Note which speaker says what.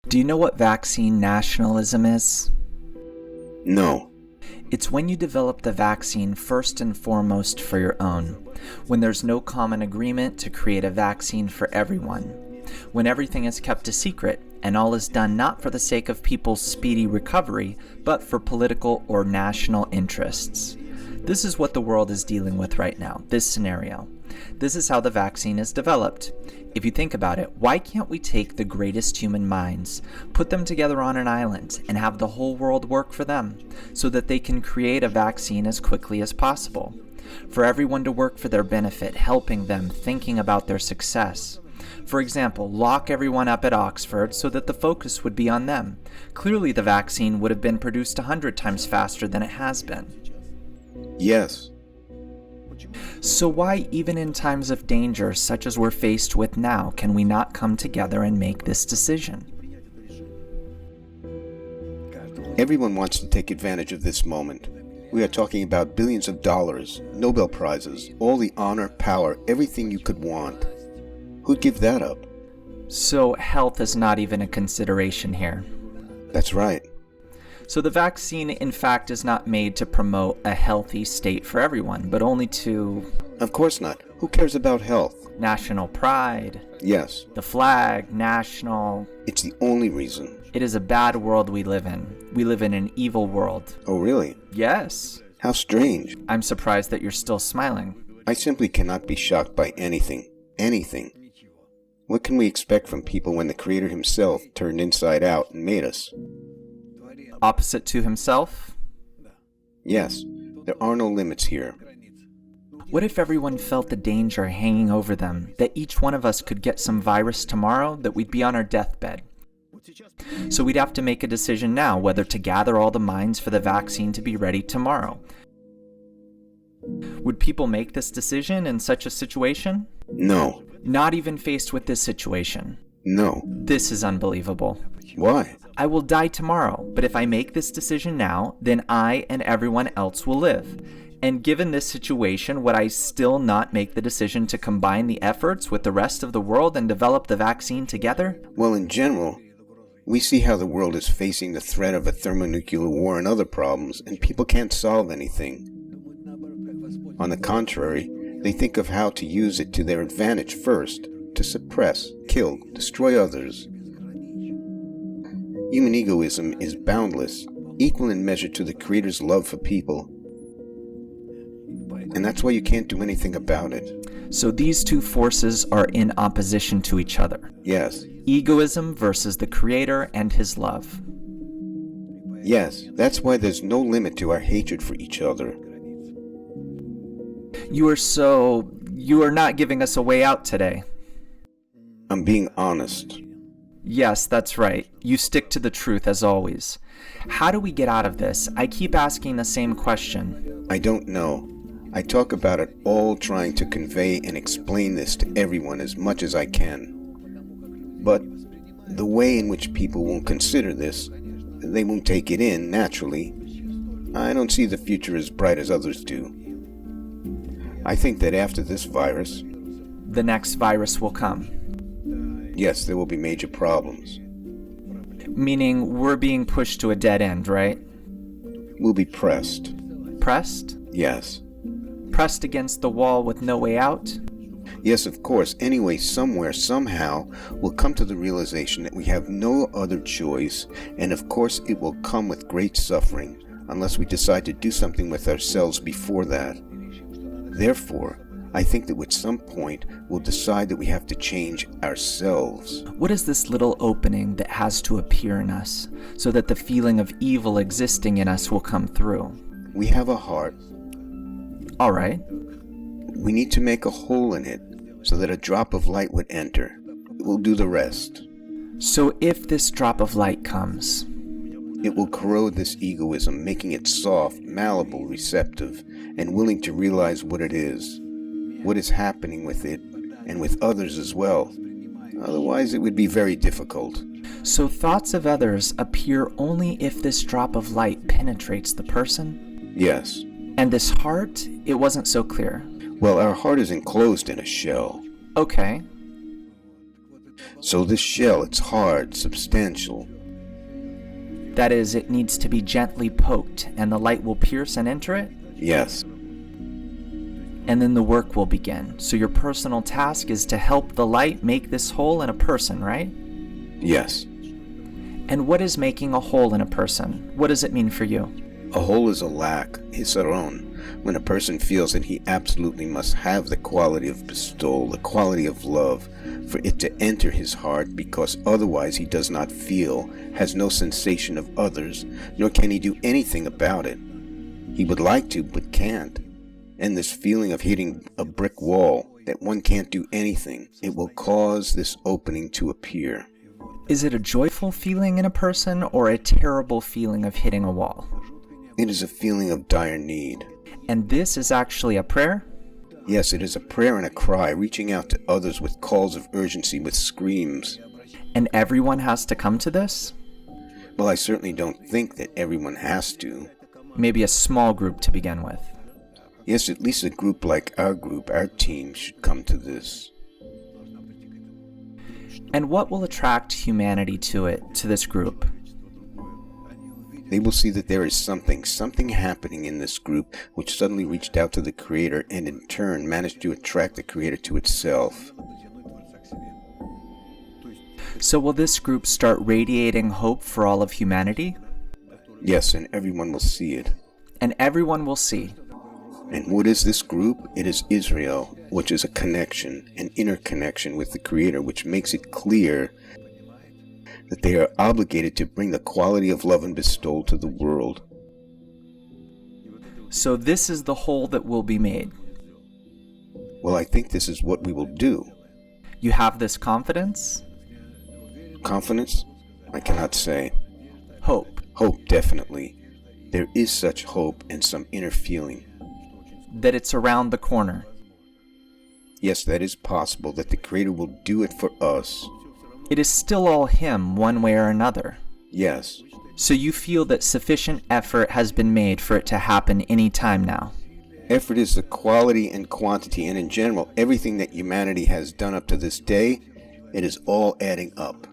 Speaker 1: Do you know what vaccine nationalism is?
Speaker 2: No.
Speaker 1: It's when you develop the vaccine first and foremost for your own, when there's no common agreement to create a vaccine for everyone, when everything is kept a secret and all is done not for the sake of people's speedy recovery, but for political or national interests. This is what the world is dealing with right now, this scenario. This is how the vaccine is developed. If you think about it, why can't we take the greatest human minds, put them together on an island, and have the whole world work for them, so that they can create a vaccine as quickly as possible? For everyone to work for their benefit, helping them, thinking about their success. For example, lock everyone up at Oxford so that the focus would be on them. Clearly the vaccine would have been produced 100 times faster than it has been.
Speaker 2: Yes.
Speaker 1: So why, even in times of danger such as we're faced with now, can we not come together and make this decision?
Speaker 2: Everyone wants to take advantage of this moment. We are talking about billions of dollars, Nobel Prizes, all the honor, power, everything you could want. Who'd give that up?
Speaker 1: So health is not even a consideration here.
Speaker 2: That's right.
Speaker 1: So the vaccine, in fact, is not made to promote a healthy state for everyone, but only to...
Speaker 2: Of course not. Who cares about health?
Speaker 1: National pride.
Speaker 2: Yes.
Speaker 1: The flag, national...
Speaker 2: It's the only reason.
Speaker 1: It is a bad world we live in. We live in an evil world.
Speaker 2: Oh, really?
Speaker 1: Yes.
Speaker 2: How strange.
Speaker 1: I'm surprised that you're still smiling.
Speaker 2: I simply cannot be shocked by anything. Anything. What can we expect from people when the Creator himself turned inside out and made us?
Speaker 1: Opposite to himself?
Speaker 2: Yes, there are no limits here.
Speaker 1: What if everyone felt the danger hanging over them, that each one of us could get some virus tomorrow, that we'd be on our deathbed? So we'd have to make a decision now whether to gather all the minds for the vaccine to be ready tomorrow. Would people make this decision in such a situation?
Speaker 2: No.
Speaker 1: Not even faced with this situation.
Speaker 2: No.
Speaker 1: This is unbelievable.
Speaker 2: Why?
Speaker 1: I will die tomorrow, but if I make this decision now, then I and everyone else will live. And given this situation, would I still not make the decision to combine the efforts with the rest of the world and develop the vaccine together?
Speaker 2: Well, in general, we see how the world is facing the threat of a thermonuclear war and other problems, and people can't solve anything. On the contrary, they think of how to use it to their advantage first, to suppress, kill, destroy others. Human egoism is boundless, equal in measure to the Creator's love for people. And that's why you can't do anything about it.
Speaker 1: So these two forces are in opposition to each other.
Speaker 2: Yes.
Speaker 1: Egoism versus the Creator and His love.
Speaker 2: Yes, that's why there's no limit to our hatred for each other.
Speaker 1: You are not giving us a way out today.
Speaker 2: I'm being honest.
Speaker 1: Yes, that's right. You stick to the truth as always. How do we get out of this? I keep asking the same question.
Speaker 2: I don't know. I talk about it all, trying to convey and explain this to everyone as much as I can. But the way in which people won't consider this, they won't take it in naturally. I don't see the future as bright as others do. I think that after this virus,
Speaker 1: the next virus will come.
Speaker 2: Yes, there will be major problems.
Speaker 1: Meaning we're being pushed to a dead end, right?
Speaker 2: We'll be pressed.
Speaker 1: Pressed?
Speaker 2: Yes.
Speaker 1: Pressed against the wall with no way out?
Speaker 2: Yes, of course. Anyway, somewhere, somehow, we'll come to the realization that we have no other choice, and of course it will come with great suffering, unless we decide to do something with ourselves before that. Therefore, I think that at some point we'll decide that we have to change ourselves.
Speaker 1: What is this little opening that has to appear in us, so that the feeling of evil existing in us will come through?
Speaker 2: We have a heart.
Speaker 1: All right.
Speaker 2: We need to make a hole in it, so that a drop of light would enter. It will do the rest.
Speaker 1: So if this drop of light comes,
Speaker 2: it will corrode this egoism, making it soft, malleable, receptive, and willing to realize what it is, what is happening with it, and with others as well. Otherwise, it would be very difficult.
Speaker 1: So thoughts of others appear only if this drop of light penetrates the person?
Speaker 2: Yes.
Speaker 1: And this heart, it wasn't so clear.
Speaker 2: Well, our heart is enclosed in a shell.
Speaker 1: Okay.
Speaker 2: So this shell, it's hard, substantial.
Speaker 1: That is, it needs to be gently poked, and the light will pierce and enter it?
Speaker 2: Yes.
Speaker 1: And then the work will begin. So your personal task is to help the light make this hole in a person, right?
Speaker 2: Yes.
Speaker 1: And what is making a hole in a person? What does it mean for you?
Speaker 2: A hole is a lack, hisaron, when a person feels that he absolutely must have the quality of bestowal, the quality of love, for it to enter his heart, because otherwise he does not feel, has no sensation of others, nor can he do anything about it. He would like to, but can't. And this feeling of hitting a brick wall, that one can't do anything, it will cause this opening to appear.
Speaker 1: Is it a joyful feeling in a person, or a terrible feeling of hitting a wall?
Speaker 2: It is a feeling of dire need.
Speaker 1: And this is actually a prayer?
Speaker 2: Yes, it is a prayer and a cry, reaching out to others with calls of urgency, with screams.
Speaker 1: And everyone has to come to this?
Speaker 2: Well, I certainly don't think that everyone has to.
Speaker 1: Maybe a small group to begin with.
Speaker 2: Yes, at least a group like our group, our team, should come to this.
Speaker 1: And what will attract humanity to this group?
Speaker 2: They will see that there is something happening in this group which suddenly reached out to the Creator and in turn managed to attract the Creator to itself.
Speaker 1: So will this group start radiating hope for all of humanity?
Speaker 2: Yes, and everyone will see it.
Speaker 1: And everyone will see.
Speaker 2: And what is this group? It is Israel, which is a connection, an inner connection with the Creator, which makes it clear that they are obligated to bring the quality of love and bestowal to the world.
Speaker 1: So this is the whole that will be made.
Speaker 2: Well, I think this is what we will do.
Speaker 1: You have this confidence?
Speaker 2: Confidence? I cannot say.
Speaker 1: Hope.
Speaker 2: Hope, definitely. There is such hope and some inner feeling.
Speaker 1: That it's around the corner.
Speaker 2: Yes, that is possible, that the Creator will do it for us.
Speaker 1: It is still all Him, one way or another.
Speaker 2: Yes.
Speaker 1: So you feel that sufficient effort has been made for it to happen any time now?
Speaker 2: Effort is the quality and quantity, and in general, everything that humanity has done up to this day, it is all adding up.